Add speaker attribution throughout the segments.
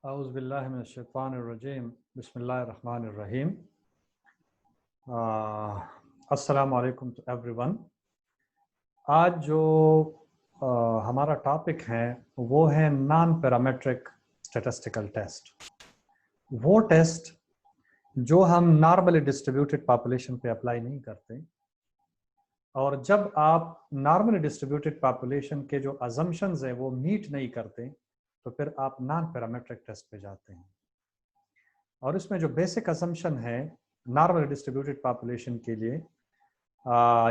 Speaker 1: औज़ु बिल्लाहि मिनश्शैतानिर्रजीम बिस्मिल्लाहिर्रहमानिर्रहीम। अस्सलामु अलैकुम टू एवरीवन। आज जो हमारा टॉपिक है वो है नॉन पैरामेट्रिक स्टैटिस्टिकल टेस्ट। वो टेस्ट जो हम नॉर्मली डिस्ट्रीब्यूटेड पॉपुलेशन पे अप्लाई नहीं करते, और जब आप नॉर्मली डिस्ट्रीब्यूटेड पॉपुलेशन के जो अजम्पशंस हैं वो मीट नहीं करते तो फिर आप नॉन पैरामेट्रिक टेस्ट पे जाते हैं। और इसमें जो बेसिक असम्पशन है नॉर्मल डिस्ट्रीब्यूटेड पॉपुलेशन के लिए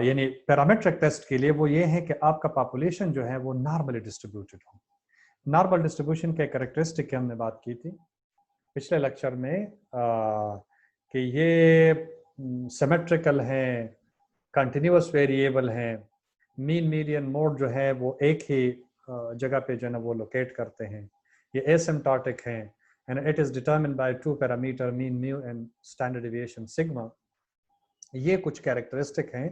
Speaker 1: यानी पैरामेट्रिक टेस्ट के लिए वो ये है कि आपका पॉपुलेशन जो है वो नॉर्मली डिस्ट्रीब्यूटेड हो। नॉर्मल डिस्ट्रीब्यूशन के कैरेक्टरिस्टिक की हमने बात की थी पिछले लेक्चर में कि ये सिमेट्रिकल है, कंटिन्यूअस वेरिएबल है, मीन मीडियन मोड जो है वो एक ही जगह पे जो है ना वो लोकेट करते हैं, ये एसिम्प्टोटिक है and it is determined by two parameter mean mu and standard deviation sigma। ये कुछ कैरेक्टरिस्टिक हैं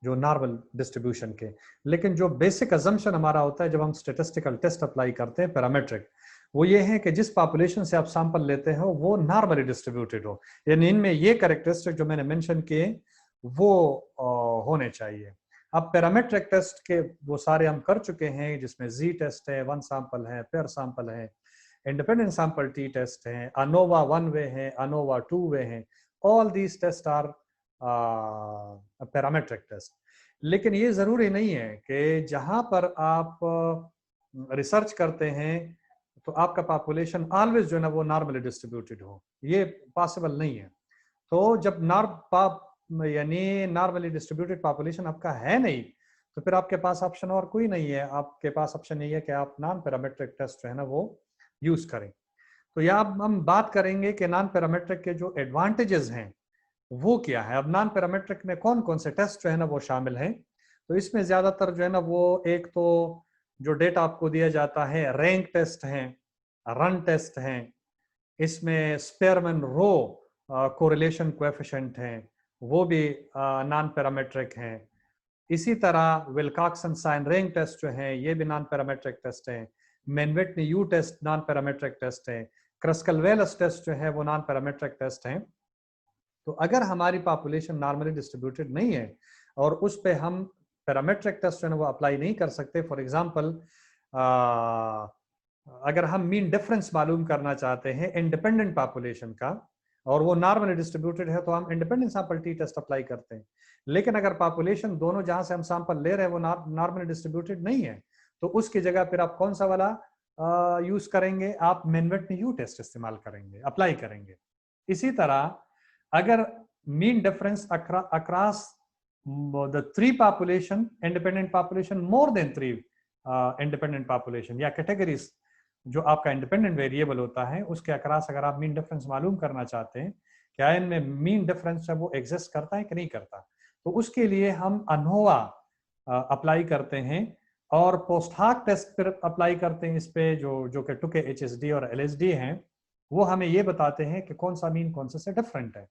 Speaker 1: जो नॉर्मल डिस्ट्रीब्यूशन के। लेकिन जो बेसिक अजम्पशन हमारा होता है जब हम स्टैटिस्टिकल टेस्ट अप्लाई करते हैं पैरामेट्रिक, वो ये है कि जिस पॉपुलेशन से आप सैंपल लेते हो वो नॉर्मली डिस्ट्रीब्यूटेड हो, यानी इनमें ये कैरेक्टरिस्टिक जो मैंने मेंशन किए वो होने चाहिए। अब पैरामेट्रिक टेस्ट के वो सारे हम कर चुके हैं, जिसमें जी टेस्ट है, वन सैंपल है, पेयर सैंपल है, इंडिपेंडेंट सैंपल टी टेस्ट है, अनोवा वन वे है, अनोवा टू वे है। All these test are parametric test. लेकिन ये जरूरी नहीं है कि जहां पर आप रिसर्च करते हैं तो आपका पॉपुलेशन ऑलवेज जो है ना वो नॉर्मली डिस्ट्रीब्यूटेड हो, ये पॉसिबल नहीं है। तो जब यानी नॉर्मली डिस्ट्रीब्यूटेड पॉपुलेशन आपका है नहीं तो फिर आपके पास ऑप्शन और कोई नहीं है, आपके पास ऑप्शन नहीं है कि आप नॉन पैरामेट्रिक टेस्ट जो है ना वो यूज करें। तो यहाँ हम बात करेंगे कि नॉन पैरामेट्रिक के जो एडवांटेजेस हैं वो क्या है। अब नॉन पैरामेट्रिक में कौन कौन से टेस्ट जो है ना वो शामिल हैं, तो इसमें ज्यादातर जो है ना वो एक तो जो डेटा आपको दिया जाता है रैंक टेस्ट है, रन टेस्ट है, इसमें स्पेयरमैन रो कोरिलेशन कोएफिशिएंट है, वो भी नॉन पैरामेट्रिक है। इसी तरह विल्कॉक्सन साइन रैंक टेस्ट जो है ये भी नॉन पैरामेट्रिक टेस्ट है। Mann Whitney U test non parametric test है। क्रस्कल-वेल्स टेस्ट जो है वो नॉन पैरामेट्रिक टेस्ट है। तो अगर हमारी पॉपुलेशन नॉर्मली डिस्ट्रीब्यूटेड नहीं है और उस पे हम पैरामेट्रिक टेस्ट जो है वो अप्लाई नहीं कर सकते, फॉर एग्जांपल अगर हम मीन डिफरेंस मालूम करना चाहते हैं इंडिपेंडेंट पॉपुलेशन का और वो नॉर्मली डिस्ट्रीब्यूटेड है तो हम independent sample t test apply करते हैं। लेकिन अगर पॉपुलेशन दोनों जहां से हम सैंपल ले रहे हैं वो नॉर्मली डिस्ट्रीब्यूटेड नहीं है तो उसकी जगह फिर आप कौन सा वाला यूज करेंगे, आप मैनविटनी यू टेस्ट इस्तेमाल करेंगे, अप्लाई करेंगे। इसी तरह अगर mean difference across the three population independent population more than three independent population या कैटेगरीज जो आपका इंडिपेंडेंट वेरिएबल होता है उसके अक्रॉस अगर आप मीन डिफरेंस मालूम करना चाहते हैं क्या इनमें मीन डिफरेंस जब वो एग्जिस्ट करता है कि नहीं करता, तो उसके लिए हम अनोवा अप्लाई करते हैं और पोस्ट हाक टेस्ट पर अप्लाई करते हैं। इस पे जो कि टुके HSD और LSD हैं वो हमें ये बताते हैं कि कौन सा मीन कौन से डिफरेंट है।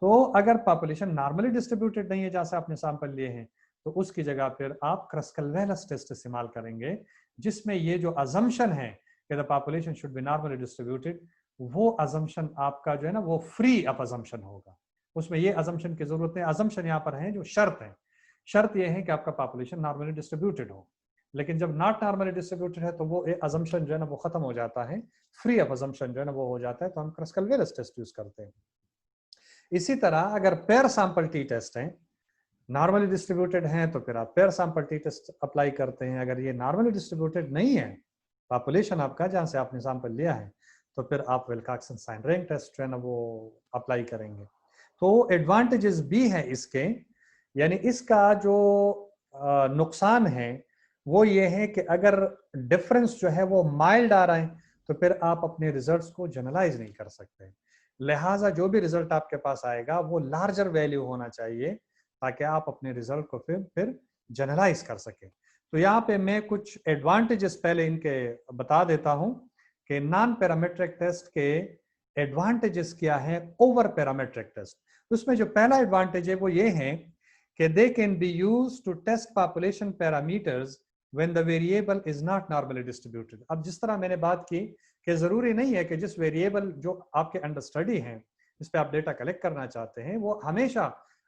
Speaker 1: तो अगर पॉपुलेशन नॉर्मली डिस्ट्रीब्यूटेड नहीं है जैसे आपने सैंपल लिए हैं तो उसकी जगह फिर आप क्रस्कल-वेल्स टेस्ट इस्तेमाल करेंगे जिसमें ये जो अजम्पशन है कि the population should be normally distributed, वो अजम्पशन आपका जो है ना वो फ्री ऑफ अजम्पशन होगा। उसमें ये अजम्पशन की जरूरत है, अजम्पशन यहाँ पर है जो शर्त है, शर्त यह है कि आपका पॉपुलेशन नॉर्मली डिस्ट्रीब्यूटेड हो। लेकिन जब नॉट नॉर्मली डिस्ट्रीब्यूटेड है तो वो अजम्पशन जो है ना वो खत्म हो जाता है, फ्री ऑफ अजम्पशन जो है ना वो हो जाता है, तो हम क्रस्कल-वेल्स टेस्ट यूज करते हैं। इसी तरह अगर पेयर सैंपल टी टेस्ट है, नॉर्मली डिस्ट्रीब्यूटेड हैं तो फिर आप pair sample t test apply करते हैं। अगर ये नॉर्मली डिस्ट्रीब्यूटेड नहीं है पॉपुलेशन आपका जहां से आपने सैंपल लिया है तो फिर आप विल्कॉक्सन साइन रैंक टेस्ट जो है ना वो अप्लाई करेंगे। तो एडवांटेजेस भी हैं इसके, यानी इसका जो नुकसान है वो ये है कि अगर डिफरेंस जो है वो माइल्ड आ रहा है तो फिर आप अपने रिजल्ट्स को जनरलाइज नहीं कर सकते। लिहाजा जो भी रिजल्ट आपके पास आएगा वो लार्जर वैल्यू होना चाहिए ताकि आप अपने रिजल्ट को फिर जनरलाइज कर सकें। तो यहाँ पे मैं कुछ एडवांटेजेस पहले इनके बता देता हूं कि नॉन पैरामेट्रिक टेस्ट के एडवांटेजेस क्या है ओवर पैरामेट्रिक टेस्ट। उसमें जो पहला एडवांटेज है वो ये है कि they can be used to test population parameters when the variable is not normally distributed। अब जिस तरह मैंने बात की कि जरूरी नहीं है कि जिस वेरिएबल जो आपके अंडर स्टडी है, इस पे आप डेटा कलेक्ट करना चाहते हैं, वो हमेशा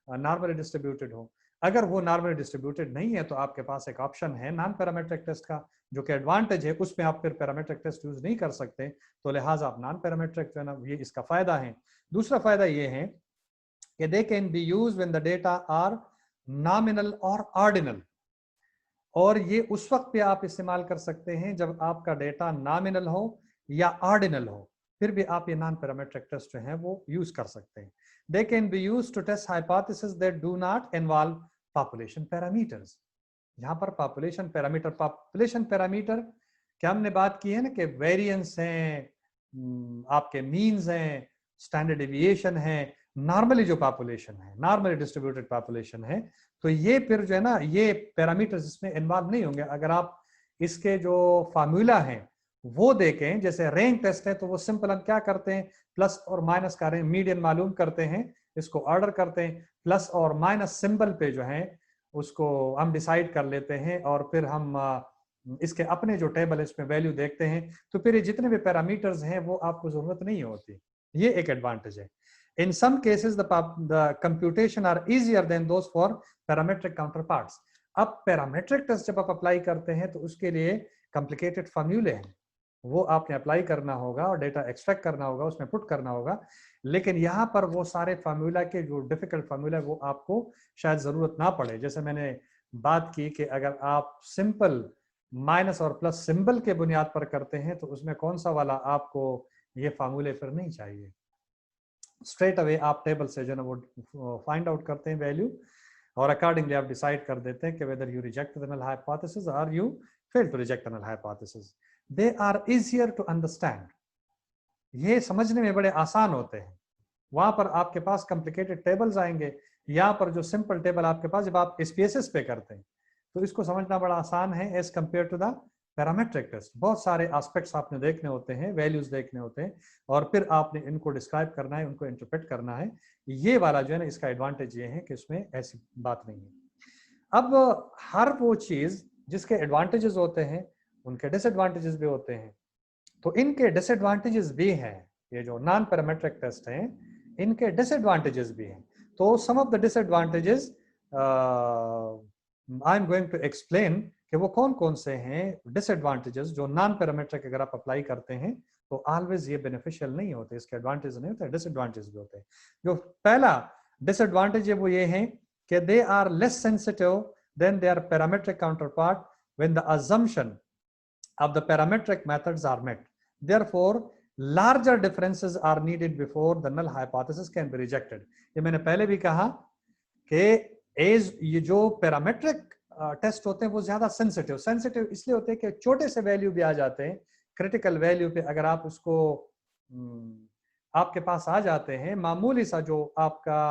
Speaker 1: नॉर्मली डिस्ट्रीब्यूटेड हो। अगर वो नॉर्मली डिस्ट्रीब्यूटेड नहीं है तो आपके पास एक ऑप्शन है नॉन पैरामेट्रिक टेस्ट का, जो कि एडवांटेज है, उसमें आप फिर पैरामेट्रिक टेस्ट यूज नहीं कर सकते, तो लिहाजा आप नॉन पैरामेट्रिक जो है ना, ये इसका फायदा है। दूसरा फायदा ये है कि they can be use when the data are nominal और ऑर्डिनल, और ये उस वक्त पे आप इस्तेमाल कर सकते हैं जब आपका डेटा नॉमिनल हो या ऑर्डिनल हो, फिर भी आप ये नॉन पैरामेट्रिक टेस्ट जो है वो यूज कर सकते हैं। They can be use to test hypothesis that do not involve population parameters. यहाँ पर पॉपुलेशन पैरामीटर क्या हमने बात की है ना, कि वेरिएंस हैं, आपके मीन्स हैं, स्टैंडर्ड डेविएशन है, नॉर्मली जो पॉपुलेशन है, नॉर्मली डिस्ट्रीब्यूटेड पॉपुलेशन है, तो ये फिर जो है ना, ये पैरामीटर्स इसमें इन्वॉल्व नहीं होंगे। अगर आप इसके जो फार्मूला हैं वो देखें, जैसे रैंक टेस्ट है, तो वो सिंपल हम क्या करते हैं, प्लस और माइनस का रेंज मीडियन मालूम करते हैं, इसको ऑर्डर करते हैं, प्लस और माइनस सिंबल पे जो है उसको हम डिसाइड कर लेते हैं, और फिर हम इसके अपने जो टेबल है इसमें वैल्यू देखते हैं, तो फिर ये जितने भी पैरामीटर्स हैं वो आपको जरूरत नहीं होती। ये एक एडवांटेज है। In some cases, the computation are easier than those for parametric counterparts। अब पैरामेट्रिक टेस्ट जब आप अप्लाई करते हैं तो उसके लिए कॉम्प्लिकेटेड फॉर्मूले हैं, वो आपने अप्लाई करना होगा और डेटा एक्सट्रैक्ट करना होगा, उसमें पुट करना होगा। लेकिन यहाँ पर वो सारे फार्मूला के जो डिफिकल्ट फार्मूला है वो आपको शायद जरूरत ना पड़े। जैसे मैंने बात की कि अगर आप सिंपल माइनस और प्लस सिंबल के बुनियाद पर करते हैं तो उसमें कौन सा वाला आपको ये फार्मूले फिर नहीं चाहिए। स्ट्रेट अवे आप टेबल से जो है वो फाइंड आउट करते हैं वैल्यू, और अकॉर्डिंगली आप डिसाइड कर देते हैं कि whether you reject the null hypothesis और you fail to reject the null hypothesis. They are easier to understand, ये समझने में बड़े आसान होते हैं। वहां पर आपके पास कॉम्प्लिकेटेड टेबल्स आएंगे, यहाँ पर जो सिंपल टेबल आपके पास जब आप स्पेसेस पे करते हैं तो इसको समझना बड़ा आसान है as compared to the parametric test. बहुत सारे एस्पेक्ट्स आपने देखने होते हैं, वैल्यूज देखने होते हैं, और फिर आपने इनको डिस्क्राइब करना है, उनको इंटरप्रेट करना है। ये वाला जो है ना, इसका एडवांटेज ये है कि इसमें ऐसी बात नहीं है। अब हर वो चीज जिसके एडवांटेजेस होते हैं उनके डिसएडवांटेजेस भी होते हैं, तो इनके डिसएडवांटेजेस भी हैं। ये जो नॉन पैरामेट्रिक टेस्ट हैं इनके डिसएडवांटेजेस भी हैं। तो some of the disadvantages I am going to explain कि वो कौन कौन से हैं डिसएडवांटेजेस जो नॉन पैरामेट्रिक अगर आप अप्लाई करते हैं तो ऑलवेज ये बेनिफिशियल नहीं होते, इसके एडवांटेज नहीं होते, डिसएडवांटेज भी होते हैं। जो पहला डिसएडवांटेज है वो ये है कि they are less sensitive than their parametric counterpart when the assumption of the parametric methods are met, therefore larger differences are needed before the null hypothesis can be rejected। ये मैंने पहले भी कहा कि ये जो पैरामेट्रिक टेस्ट होते हैं वो ज्यादा सेंसिटिव इसलिए होते हैं कि छोटे से वैल्यू भी आ जाते हैं, क्रिटिकल वैल्यू पे अगर आप उसको आपके पास आ जाते हैं, मामूली सा जो आपका